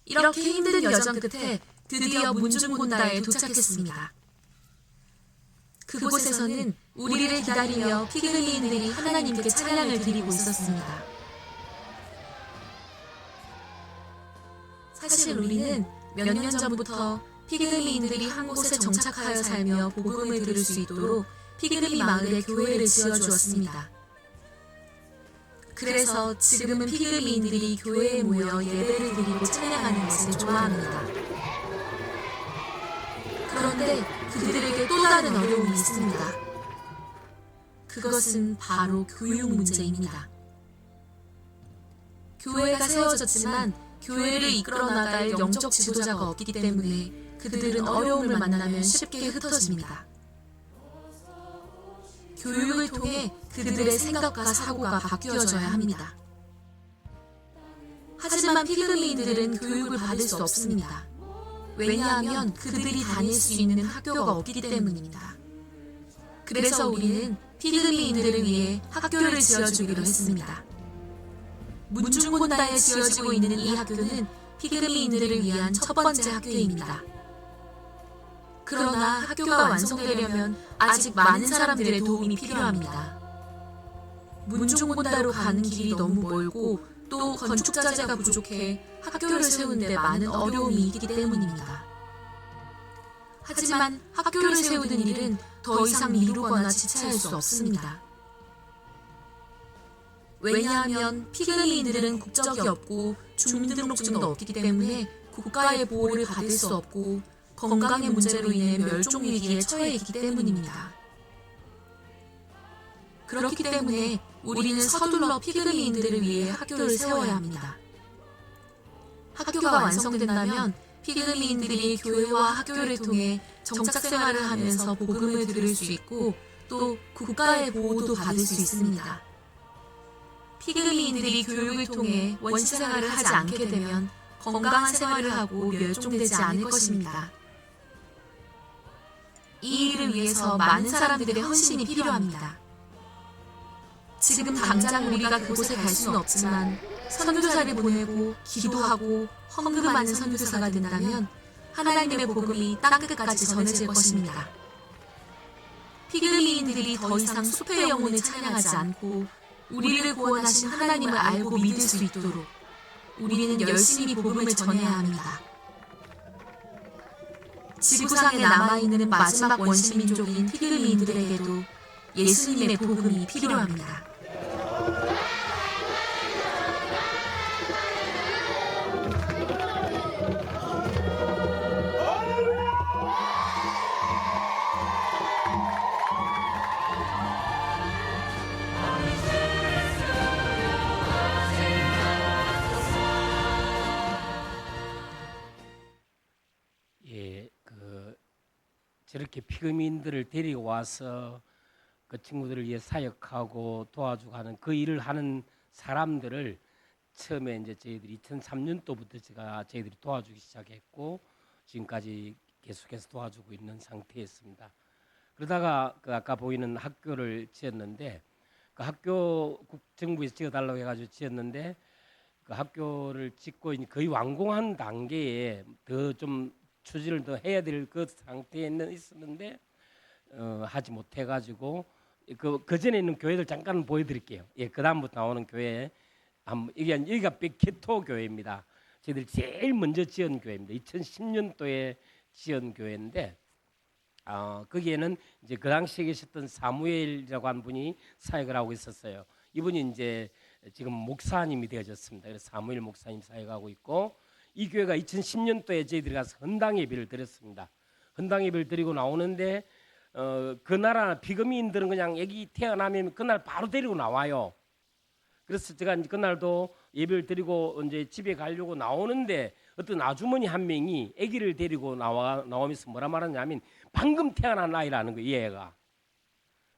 이렇게 힘든 여정 끝에 드디어 문중곤다에 도착했습니다. 그곳에서는 우리를 기다리며 피그미인들이 하나님께 찬양을 드리고 있었습니다. 사실 우리는 몇 년 전부터 피그미인들이 한 곳에 정착하여 살며 복음을 들을 수 있도록 피그미 마을에 교회를 지어주었습니다. 그래서 지금은 피그미인들이 교회에 모여 예배를 드리고 찬양하는 것을 좋아합니다. 그런데 그들에게 또 다른 어려움이 있습니다. 그것은 바로 교육 문제입니다. 교회가 세워졌지만 교회를 이끌어 나갈 영적 지도자가 없기 때문에 그들은 어려움을 만나면 쉽게 흩어집니다. 교육을 통해 그들의 생각과 사고가 바뀌어져야 합니다. 하지만 피그미인들은 교육을 받을 수 없습니다. 왜냐하면 그들이 다닐 수 있는 학교가 없기 때문입니다. 그래서 우리는 피그미인들을 위해 학교를 지어주기로 했습니다. 문중본다에 지어지고 있는 이 학교는 피그미인들을 위한 첫 번째 학교입니다. 그러나 학교가 완성되려면 아직 많은 사람들의 도움이 필요합니다. 문중본다로 가는 길이 너무 멀고 또 건축자재가 부족해 학교를 세우는데 많은 어려움이 있기 때문입니다. 하지만 학교를 세우는 일은 더 이상 미루거나 지체할 수 없습니다. 왜냐하면 피그미인들은 국적이 없고 주민등록증도 없기 때문에 국가의 보호를 받을 수 없고 건강의 문제로 인해 멸종 위기에 처해 있기 때문입니다. 그렇기 때문에 우리는 서둘러 피그미인들을 위해 학교를 세워야 합니다. 학교가 완성된다면 피그미인들이 교회와 학교를 통해 정착 생활을 하면서 복음을 들을 수 있고 또 국가의 보호도 받을 수 있습니다. 피그미인들이 교육을 통해 원시 생활을 하지 않게 되면 건강한 생활을 하고 멸종되지 않을 것입니다. 이 일을 위해서 많은 사람들의 헌신이 필요합니다. 지금 당장 우리가 그곳에 갈 수는 없지만 선교사를 보내고 기도하고 헌금하는 선교사가 된다면 하나님의 복음이 땅끝까지 전해질 것입니다. 피그미인들이 더 이상 숲의 영혼을 찬양하지 않고 우리를 구원하신 하나님을 알고 믿을 수 있도록 우리는 열심히 복음을 전해야 합니다. 지구상에 남아있는 마지막 원시민족인 피그미인들에게도 예수님의 복음이 필요합니다. 저렇게 피그미인들을 데리고 와서 그 친구들을 위해 사역하고 도와주고 하는 그 일을 하는 사람들을 처음에 이제 저희들이 2003년도부터 저희들이 도와주기 시작했고 지금까지 계속해서 도와주고 있는 상태였습니다. 그러다가 그 아까 보이는 학교를 지었는데 그 학교 정부에서 지어달라고 해가지고 지었는데 그 학교를 짓고 거의 완공한 단계에 더 좀 추진을 더 해야 될 그 상태에 있었는데 하지 못해가지고 그 전에 있는 교회들 잠깐 보여드릴게요. 예, 그 다음부터 나오는 교회 여기가 백케토 교회입니다. 저희들 제일 먼저 지은 교회입니다. 2010년도에 지은 교회인데 거기에는 이제 그 당시에 계셨던 사무엘이라고 한 분이 사역을 하고 있었어요. 이분이 이제 지금 목사님이 되어졌습니다. 그래서 사무엘 목사님 사역하고 있고 이 교회가 2010년도에 저희들이 가서 헌당 예배를 드렸습니다. 헌당 예배를 드리고 나오는데 그 나라 피그미인들은 그냥 애기 태어나면 그날 바로 데리고 나와요. 그래서 제가 이제 그날도 예배를 드리고 이제 집에 가려고 나오는데 어떤 아주머니 한 명이 아기를 데리고 나오면서 뭐라 말하냐면 방금 태어난 아이라는 거예요. 이 애가.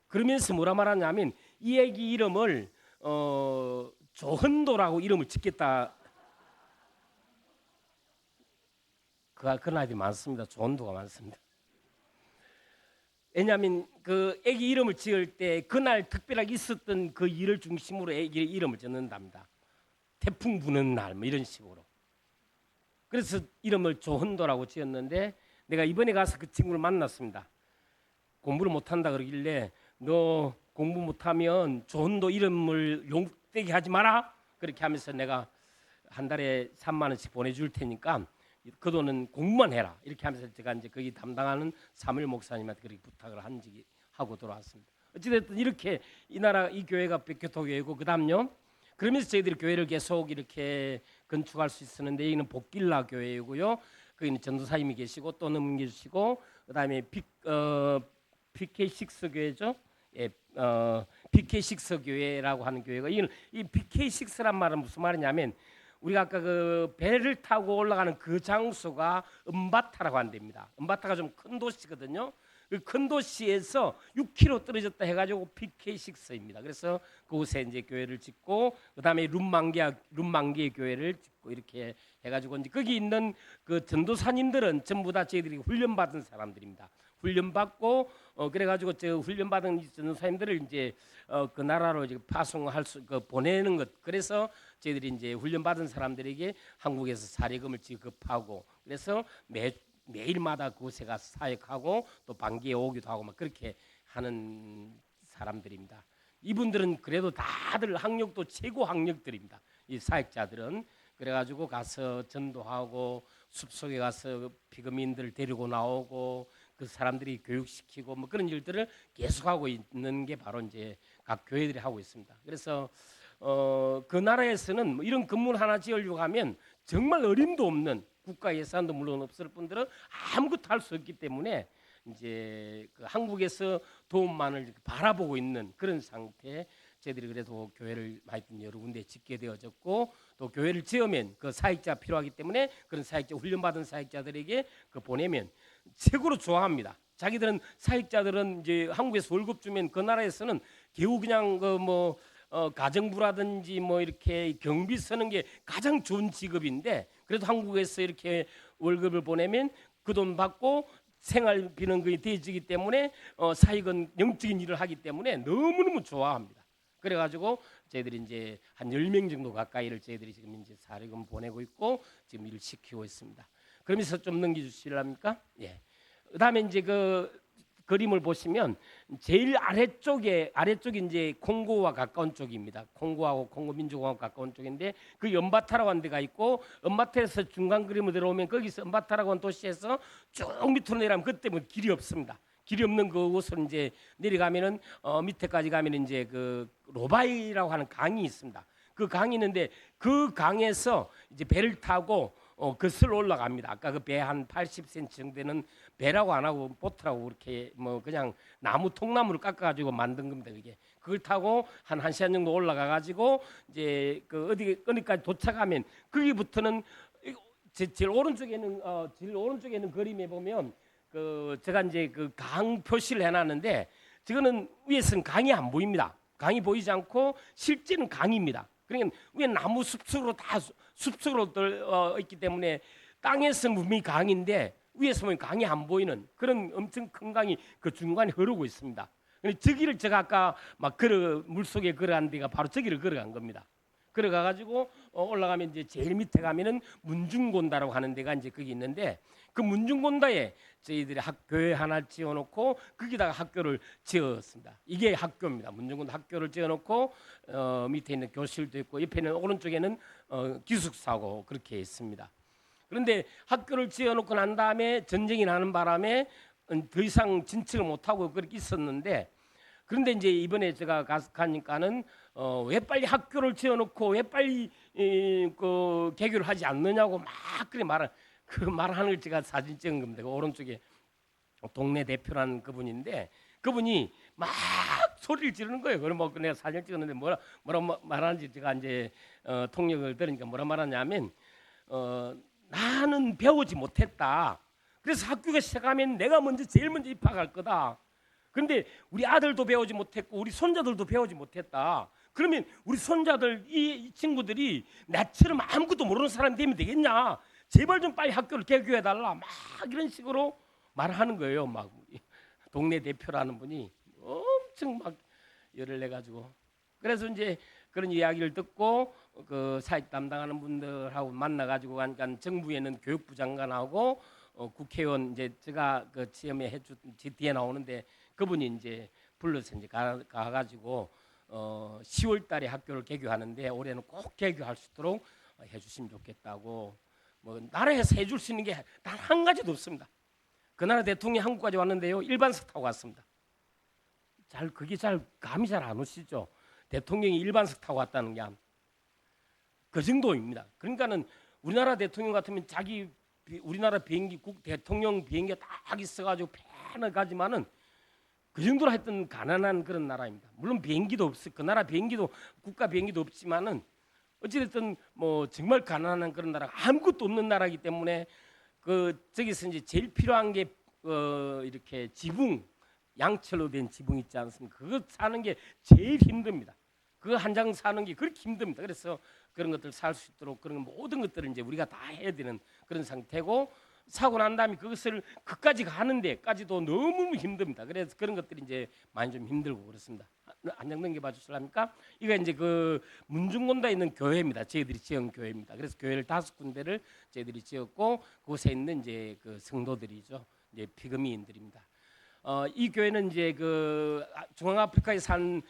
그러면서 뭐라 말하냐면 이 애기 이름을 조헌도라고 이름을 짓겠다. 그런 아이들이 많습니다. 조헌도가 많습니다. 왜냐하면 그 애기 이름을 지을 때 그날 특별하게 있었던 그 일을 중심으로 애기 이름을 짓는답니다. 태풍 부는 날 뭐 이런 식으로. 그래서 이름을 조헌도라고 지었는데 내가 이번에 가서 그 친구를 만났습니다. 공부를 못한다 그러길래 너 공부 못하면 조헌도 이름을 용되게 하지 마라 그렇게 하면서 내가 한 달에 3만 원씩 보내줄 테니까 그 돈은 공부만 해라 이렇게 하면서 제가 이제 거기 담당하는 사무엘 목사님한테 그렇게 부탁을 한 적이 하고 돌아왔습니다. 어찌됐든 이렇게 이 나라 이 교회가 백교토 교회고 그다음요. 그러면서 저희들이 교회를 계속 이렇게 건축할 수 있었는데 여기는 복길라 교회이고요. 거기는 전도사님이 계시고 또 넘겨주시고 그다음에 PK6 교회죠. 예, PK6 교회라고 하는 교회가 이 PK6란 말은 무슨 말이냐면 우리가 아까 그 배를 타고 올라가는 그 장소가 은바타라고 한답니다. 은바타가 좀 큰 도시거든요. 그 큰 도시에서 6km 떨어졌다 해가지고 PK6입니다. 그래서 그곳에 이제 교회를 짓고 그다음에 룸망게 교회를 짓고 이렇게 해가지고 이제 거기 있는 그 전도사님들은 전부 다 저희들이 훈련받은 사람들입니다. 훈련 받고 그래가지고 저 훈련 받은 전도사님들을 이제 그 나라로 이제 파송할 수 보내는 것. 그래서 저희들이 이제 훈련 받은 사람들에게 한국에서 사례금을 지급하고 그래서 매일마다 그곳에 가서 사역하고 또 반기에 오기도 하고 막 그렇게 하는 사람들입니다. 이분들은 그래도 다들 학력도 최고 학력들입니다. 이 사역자들은 그래가지고 가서 전도하고 숲속에 가서 피그민들을 데리고 나오고 그 사람들이 교육시키고 뭐 그런 일들을 계속하고 있는 게 바로 이제 각 교회들이 하고 있습니다. 그래서 그 나라에서는 뭐 이런 건물 하나 지으려고 하면 정말 어림도 없는 국가 예산도 물론 없을 뿐더러 아무것도 할 수 없기 때문에 이제 그 한국에서 도움만을 바라보고 있는 그런 상태에 저희들이 그래도 교회를 하여튼 여러 군데 짓게 되어졌고 또 교회를 지으면 그 사역자 필요하기 때문에 그런 사역자 훈련받은 사역자들에게 그 보내면 최고로 좋아합니다. 자기들은 사역자들은 이제 한국에서 월급 주면 그 나라에서는 겨우 그냥 그 뭐 가정부라든지 뭐 이렇게 경비 쓰는 게 가장 좋은 직업인데 그래도 한국에서 이렇게 월급을 보내면 그 돈 받고 생활비는 거의 대지기 때문에 사익은 영적인 일을 하기 때문에 너무너무 좋아합니다. 그래가지고 저희들이 이제 한 10명 정도 가까이를 저희들이 지금 이제 사례금 보내고 있고 지금 일을 시키고 있습니다. 그러면서 좀 넘겨주실랍니까? 예. 그다음에 이제 그 그림을 보시면 제일 아래쪽에 이제 콩고와 가까운 쪽입니다. 콩고하고 콩고 민주공화국 가까운 쪽인데 그 연바타라고 하는 데가 있고 연바타에서 중간 그림을 들어오면 거기서 연바타라고 하는 도시에서 쭉 밑으로 내려가면 그때 뭐 길이 없습니다. 길이 없는 그곳을 이제 내려가면은 밑에까지 가면 이제 그 로바이라고 하는 강이 있습니다. 그 강이 있는데 그 강에서 이제 배를 타고 그슬 올라갑니다. 아까 그 배 한 80cm 정도 되는 배라고 안 하고 보트라고 그렇게 뭐 그냥 나무 통나무를 깎아가지고 만든 겁니다. 그게 그걸 타고 한 1시간 정도 올라가 가지고 이제 그 어디까지 도착하면 거기부터는 제일 오른쪽에 있는 그림에 보면 그 제가 이제 그 강 표시를 해놨는데 저거는 위에서는 강이 안 보입니다. 강이 보이지 않고 실제는 강입니다. 그러니까 위에 나무 숲속으로 다 숲속으로 있기 때문에 땅에서는 분명히 강인데 위에서 보면 강이 안 보이는 그런 엄청 큰 강이 그 중간에 흐르고 있습니다. 저기를 제가 아까 막 물속에 걸어간 데가 바로 저기를 걸어간 겁니다. 걸어가 가지고 올라가면 이제 제일 밑에 가면은 문중곤다라고 하는 데가 이제 거기 있는데 그 문중곤다에 저희들이 교회 하나 지어놓고 거기다가 학교를 지었습니다. 이게 학교입니다. 문중곤다 학교를 지어놓고 밑에 있는 교실도 있고 옆에는 오른쪽에는 기숙사고 그렇게 있습니다. 그런데 학교를 지어놓고 난 다음에 전쟁이 나는 바람에 더 이상 진척을 못하고 그렇게 있었는데 그런데 이제 이번에 제가 가니까는 왜 빨리 학교를 지어놓고 왜 빨리 그 개교를 하지 않느냐고 막 그래 말하는 걸 제가 사진 찍은 겁니다. 그 오른쪽에 동네 대표라는 그분인데 그분이 막 소리를 지르는 거예요. 그럼 뭐 내가 사진 찍었는데 뭐라 말하는지 제가 이제 통역을 들으니까 뭐라 말하냐면 나는 배우지 못했다. 그래서 학교가 시작하면 내가 제일 먼저 입학할 거다. 그런데 우리 아들도 배우지 못했고 우리 손자들도 배우지 못했다. 그러면 우리 손자들 이 친구들이 나처럼 아무것도 모르는 사람이 되면 되겠냐? 제발 좀 빨리 학교를 개교해 달라. 막 이런 식으로 말하는 거예요. 막 동네 대표라는 분이 엄청 막 열을 내 가지고 그래서 이제 그런 이야기를 듣고 그 사역 담당하는 분들하고 만나 가지고 그러니까 정부에는 교육부 장관하고 국회의원 이제 제가 그 시험에 해주 뒤에 나오는데 그분이 이제 불러서 이제 가 가지고 10월 달에 학교를 개교하는데 올해는 꼭 개교할 수 있도록 해주시면 좋겠다고 뭐 나라에서 해줄 수 있는 게 단 한 가지도 없습니다. 그 나라 대통령이 한국까지 왔는데요 일반석 타고 왔습니다. 그게 감이 잘 안 오시죠? 대통령이 일반석 타고 왔다는 게 그 정도입니다. 그러니까는 우리나라 대통령 같으면 우리나라 비행기 대통령 비행기가 딱 있어가지고 편을 가지만은 그 정도로 하여튼 가난한 그런 나라입니다. 물론 비행기도 그 나라 비행기도 국가 비행기도 없지만은 어찌됐든 뭐 정말 가난한 그런 나라가 아무것도 없는 나라이기 때문에 저기서 이제 제일 필요한 게 이렇게 지붕 양철로 된 지붕 있지 않습니까? 그거 사는 게 제일 힘듭니다. 그거 한 장 사는 게 그렇게 힘듭니다. 그래서 그런 것들 살 수 있도록 그런 모든 것들을 이제 우리가 다 해야 되는 그런 상태고 사고 난 다음에 그것을 끝까지 가는 데까지도 너무 힘듭니다. 그래서 그런 것들이 이제 많이 좀 힘들고 그렇습니다. 한장 넘겨 봐주실랍니까? 이거 이제 그 문중곤도에 있는 교회입니다. 저희들이 지은 교회입니다. 그래서 교회를 5군데를 저희들이 지었고 그곳에 있는 이제 그 성도들이죠. 이제 피그미인들입니다. 이 교회는 이제 그 중앙아프리카에 산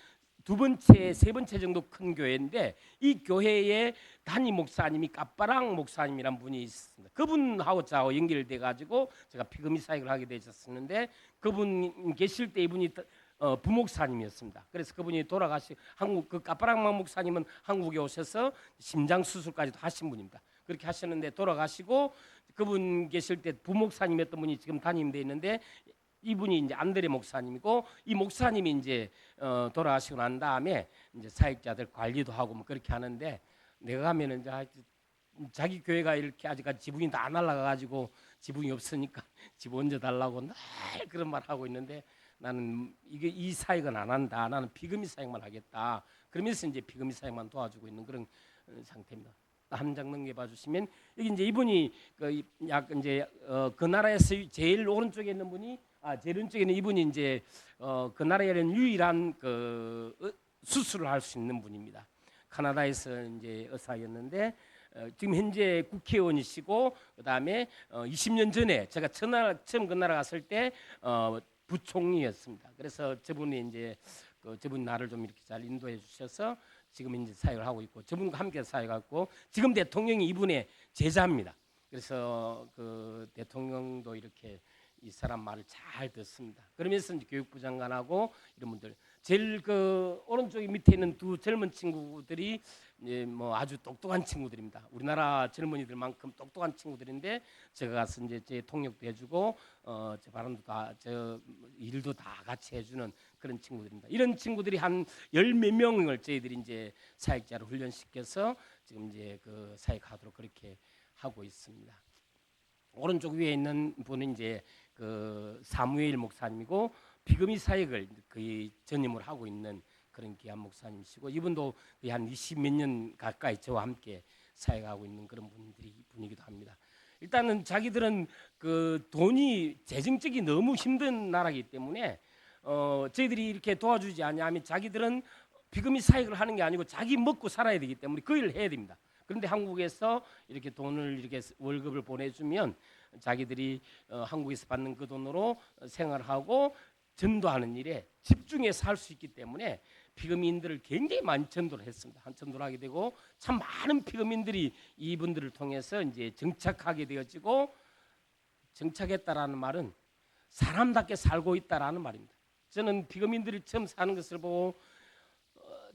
두 번째, 세 번째 정도 큰 교회인데 이 교회의 담임 목사님이 까빠랑 목사님이란 분이 있습니다. 그분하고 저하고 연결돼 가지고 제가 피그미 사역을 하게 되셨었는데 그분 계실 때 이분이 부목사님이었습니다. 그래서 그분이 돌아가시 한국 그 까빠랑 목사님은 한국에 오셔서 심장 수술까지도 하신 분입니다. 그렇게 하셨는데 돌아가시고 그분 계실 때 부목사님이었던 분이 지금 담임돼 있는데 이분이 이제 안드레 목사님이고 이 목사님이 이제 돌아가시고 난 다음에 이제 사역자들 관리도 하고 뭐 그렇게 하는데 내가 가면은 이제 자기 교회가 이렇게 아직까지 지붕이 다 날아가 가지고 지붕이 없으니까 집 얹어 달라고 늘 그런 말 하고 있는데 나는 이게 이 사역은 안 한다. 나는 피그미 사역만 하겠다. 그러면서 이제 피그미 사역만 도와주고 있는 그런 상태입니다. 한 장 넘겨봐 주시면 여기 이제 이분이 약 이제 그 나라에서 제일 오른쪽에 있는 분이 제일 오른쪽에 있는 이분이 이제 그 나라에는 유일한 그 수술을 할 수 있는 분입니다. 카나다에서 이제 의사였는데 지금 현재 국회의원이시고 그다음에 20년 전에 제가 처음 그 나라 갔을 때 부총리였습니다. 그래서 저분이 이제 저분 나를 좀 이렇게 잘 인도해 주셔서 지금 이제 사역을 하고 있고 저분과 함께 사역하고 지금 대통령이 이분의 제자입니다. 그래서 그 대통령도 이렇게 이 사람 말을 잘 듣습니다. 그러면서 이제 교육부 장관하고 이런 분들 제일 그 오른쪽 밑에 있는 두 젊은 친구들이 이제 뭐 아주 똑똑한 친구들입니다. 우리나라 젊은이들만큼 똑똑한 친구들인데 제가 가서 이제 제 통역도 해주고 제 발언도 다 저 일도 다 같이 해주는 그런 친구들입니다. 이런 친구들이 한 열 몇 명을 저희들이 이제 사역자로 훈련시켜서 지금 이제 그 사역하도록 그렇게 하고 있습니다. 오른쪽 위에 있는 분은 이제 그 사무엘 목사님이고 피그미 사역을 거의 전임을 하고 있는 그런 귀한 목사님이시고 이분도 거의 한 20몇 년 가까이 저와 함께 사역하고 있는 그런 분이기도 합니다. 일단은 자기들은 그 돈이 재정적이 너무 힘든 나라이기 때문에 저희들이 이렇게 도와주지 않냐면 자기들은 피그미 사역을 하는 게 아니고 자기 먹고 살아야 되기 때문에 그 일을 해야 됩니다. 그런데 한국에서 이렇게 돈을 이렇게 월급을 보내주면 자기들이 한국에서 받는 그 돈으로 생활하고 전도하는 일에 집중해서 할 수 있기 때문에 피그미인들을 굉장히 많이 전도를 했습니다. 전도를 하게 되고 참 많은 피그미인들이 이분들을 통해서 이제 정착하게 되어지고 정착했다라는 말은 사람답게 살고 있다라는 말입니다. 저는 피그미인들이 처음 사는 것을 보고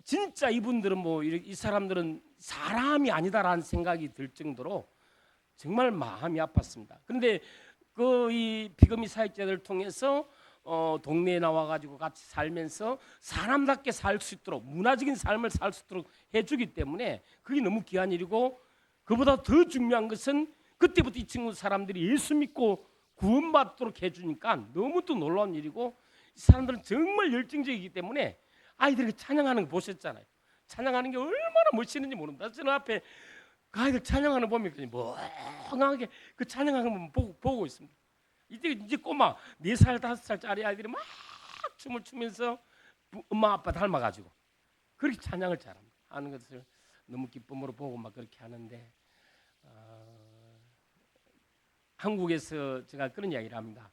진짜 이분들은 뭐 이 사람들은 사람이 아니다라는 생각이 들 정도로 정말 마음이 아팠습니다. 그런데 그 이 피그미 사역자들을 통해서 동네에 나와가지고 같이 살면서 사람답게 살 수 있도록 문화적인 삶을 살 수 있도록 해주기 때문에 그게 너무 귀한 일이고 그보다 더 중요한 것은 그때부터 이 친구 사람들이 예수 믿고 구원받도록 해주니까 너무도 놀라운 일이고 이 사람들은 정말 열정적이기 때문에 아이들이 찬양하는 거 보셨잖아요. 찬양하는 게 얼마나 멋있는지 모릅니다. 저는 앞에 그 아이들 찬양하는 거 보면 그냥 멍하게 그 찬양하는 거 보고 있습니다. 이제 꼬마 4살 5살짜리 아이들이 막 춤을 추면서 엄마 아빠 닮아가지고 그렇게 찬양을 잘합니다. 하는 것을 너무 기쁨으로 보고 막 그렇게 하는데 한국에서 제가 그런 이야기를 합니다.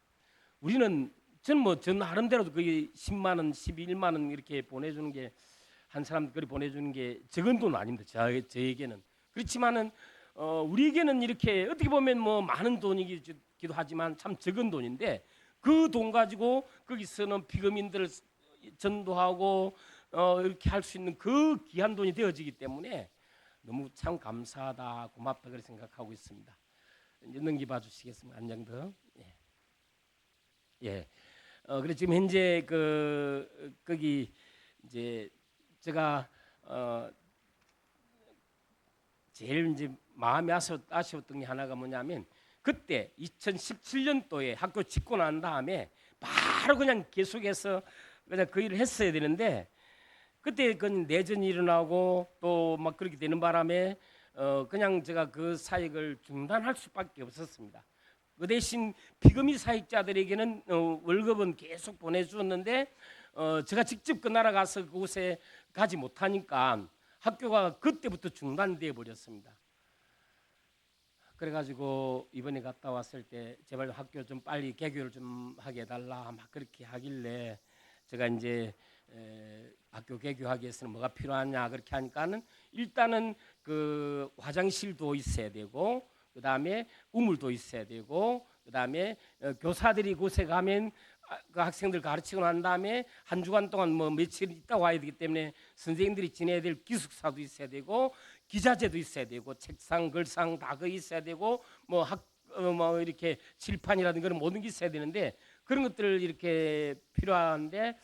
우리는 전 나름대로도 거의 10만 원, 11만 원 이렇게 보내주는 게 한 사람 그리 보내주는 게 적은 돈은 아닙니다. 저에게는 그렇지만은 우리에게는 이렇게 어떻게 보면 뭐 많은 돈이기도 하지만 참 적은 돈인데 그 돈 가지고 거기서는 피그민들을 전도하고 이렇게 할 수 있는 그 귀한 돈이 되어지기 때문에 너무 참 감사하다 고맙다 그렇게 생각하고 있습니다. 이제 넘겨봐 주시겠습니까? 한 장 더. 예. 그래 지금 현재 거기 이제 제가 제일 이제 마음이 아쉬웠던 게 하나가 뭐냐면 그때 2017년도에 학교 짓고 난 다음에 바로 그냥 계속해서 그냥 그 일을 했어야 되는데 그때 그 내전이 일어나고 또 막 그렇게 되는 바람에 그냥 제가 그 사역을 중단할 수밖에 없었습니다. 그 대신 비금이 사역자들에게는 월급은 계속 보내주었는데 제가 직접 그 나라 가서 그곳에 가지 못하니까 학교가 그때부터 중단되어 버렸습니다. 그래가지고 이번에 갔다 왔을 때 제발 학교 좀 빨리 개교를 좀 하게 해달라 막 그렇게 하길래 제가 이제 학교 개교하기 위해서는 뭐가 필요하냐 그렇게 하니까는 일단은 그 화장실도 있어야 되고 그 다음에 우물도 있어야 되고 그 다음에 교사들이 곳에 가면 그 학생들 가르치고 난 다음에 한 주간 동안 뭐 며칠 있다 와야 되기 때문에 선생님들이 지내야 될 기숙사도 있어야 되고 기자재도 있어야 되고 책상 글상 다 그 있어야 되고 뭐 이렇게 칠판이라든가 그런 모든 게 있어야 되는데 그런 것들을 이렇게 필요한데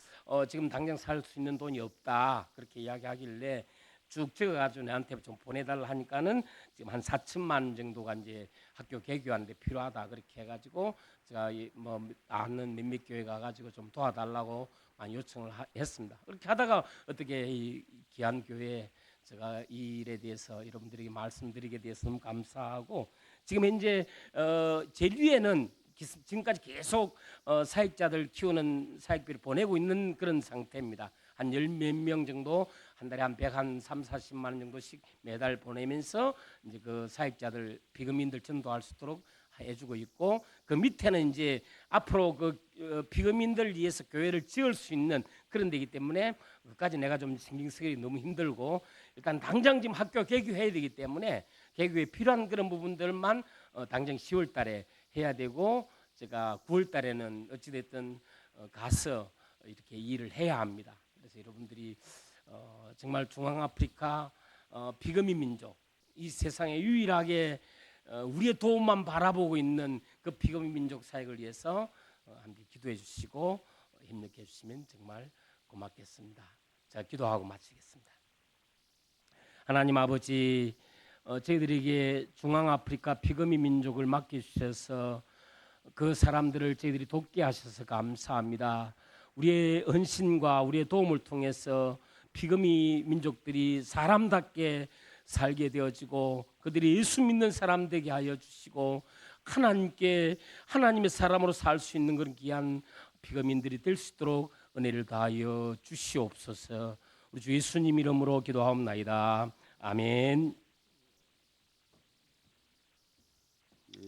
지금 당장 살 수 있는 돈이 없다 그렇게 이야기하길래 쭉 적어가지고 내한테 좀 보내달라 하니까는 지금 한 4천만 원 정도가 이제 학교 개교하는데 필요하다 그렇게 해가지고 제가 뭐 아는 몇몇 교회 가가지고 좀 도와달라고 많이 요청을 했습니다. 그렇게 하다가 어떻게 이 귀한 교회 제가 이 일에 대해서 여러분들에게 말씀드리게 돼서 너무 감사하고 지금 현재 제일 위에는 지금까지 계속 사역자들 키우는 사역비를 보내고 있는 그런 상태입니다. 한 열 몇 명 정도 한 달에 한 130-40만 원 정도씩 매달 보내면서 이제 그 사역자들 비금인들 전도할 수 있도록 해주고 있고 그 밑에는 이제 앞으로 그 비금인들 위해서 교회를 지을 수 있는 그런 데이기 때문에 그까지 내가 좀 신경 쓰기 너무 힘들고 일단 당장 지금 학교 개교해야 되기 때문에 개교에 필요한 그런 부분들만 당장 10월 달에 해야 되고 제가 9월 달에는 어찌됐든 가서 이렇게 일을 해야 합니다. 그래서 여러분들이 정말 중앙아프리카 비금이 민족 이 세상에 유일하게 우리의 도움만 바라보고 있는 그 비금이 민족 사역을 위해서 함께 기도해 주시고 협력해 주시면 정말 고맙겠습니다. 자, 기도하고 마치겠습니다. 하나님 아버지 저희들에게 중앙아프리카 비금이 민족을 맡겨주셔서 그 사람들을 저희들이 돕게 하셔서 감사합니다. 우리의 헌신과 우리의 도움을 통해서 비금이 민족들이 사람답게 살게 되어지고 그들이 예수 믿는 사람 되게 하여 주시고 하나님께 하나님의 사람으로 살 수 있는 그런 귀한 비금인들이 될 수 있도록 은혜를 다하여 주시옵소서. 우리 주 예수님 이름으로 기도하옵나이다. 아멘.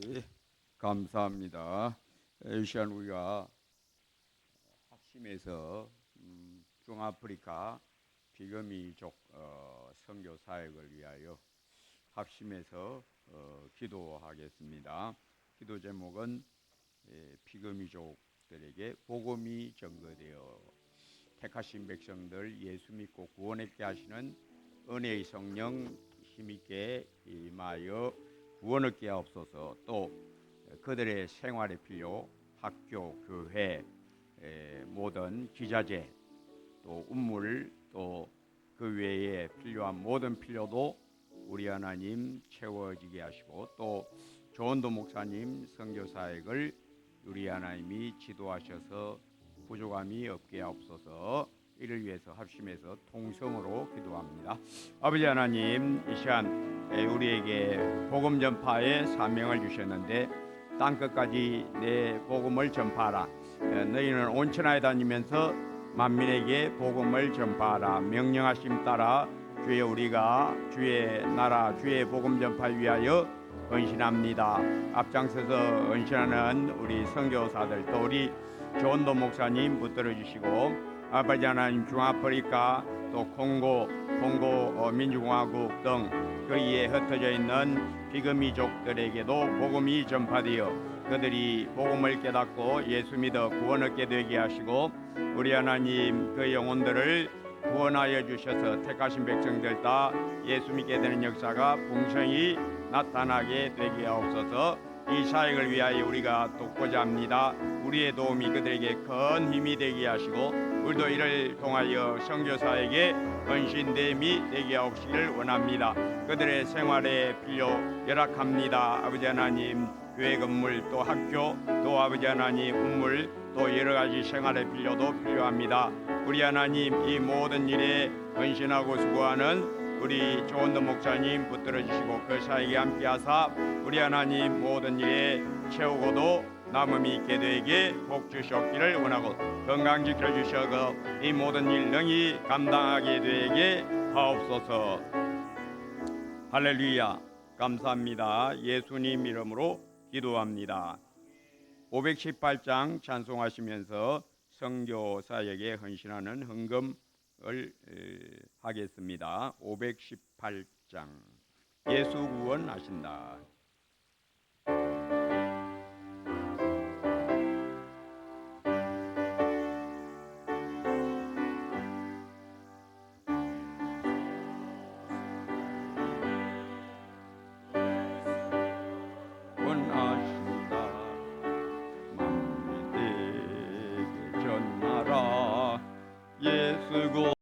예, 감사합니다. 이 시간 우리가 합심해서 중아프리카 비금이족 선교 사역을 위하여 합심해서 기도하겠습니다. 기도 제목은 비금이족들에게 복음이 전거되어 택하신 백성들 예수 믿고 구원 얻게 하시는 은혜의 성령 힘있게 임하여 구원 얻게 하옵소서. 또 그들의 생활에 필요 학교, 교회, 모든 기자재, 또 운물, 또 그 외에 필요한 모든 필요도 우리 하나님 채워지게 하시고 또 조원도 목사님 선교사역을 우리 하나님이 지도하셔서 부족함이 없게 하옵소서. 이를 위해서 합심해서 통성으로 기도합니다. 아버지 하나님, 이 시간 우리에게 복음 전파의 사명을 주셨는데 땅끝까지 내 복음을 전파하라. 너희는 온 천하에 다니면서 만민에게 복음을 전파하라. 명령하심 따라 주여 우리가 주의 나라 주의 복음 전파 위하여 헌신합니다. 앞장서서 헌신하는 우리 선교사들 또 우리 조원도 목사님 붙들어 주시고 아버지 하나님 중아프리카 또 콩고 민주공화국 등 거기에 흩어져 있는 비금이족들에게도 복음이 전파되어 그들이 복음을 깨닫고 예수 믿어 구원 얻게 되게 하시고 우리 하나님 그 영혼들을 구원하여 주셔서 택하신 백성들 다 예수 믿게 되는 역사가 풍성히 나타나게 되게 하옵소서. 이 사역을 위하여 우리가 돕고자 합니다. 우리의 도움이 그들에게 큰 힘이 되게 하시고 우리도 이를 통하여 선교사에게 헌신됨이 되게 하옵시기를 원합니다. 그들의 생활에 필요 열악합니다. 아버지 하나님 교회 건물 또 학교 또 아버지 하나님 운물 또 여러 가지 생활의 필요도 필요합니다. 우리 하나님 이 모든 일에 헌신하고 수고하는 우리 조원도 목사님 붙들어 주시고 그 사이에 함께하사 우리 하나님 모든 일에 채우고도 남음이 있게 되게 복 주셨기를 원하고 건강 지켜 주셔서 이 모든 일 능히 감당하게 되게 하옵소서. 할렐루야. 감사합니다. 예수님 이름으로 기도합니다. 518장 찬송하시면서 선교사에게 헌신하는 헌금을 하겠습니다. 518장 예수 구원하신다. 원하신다. 만민에게 전하라. 예수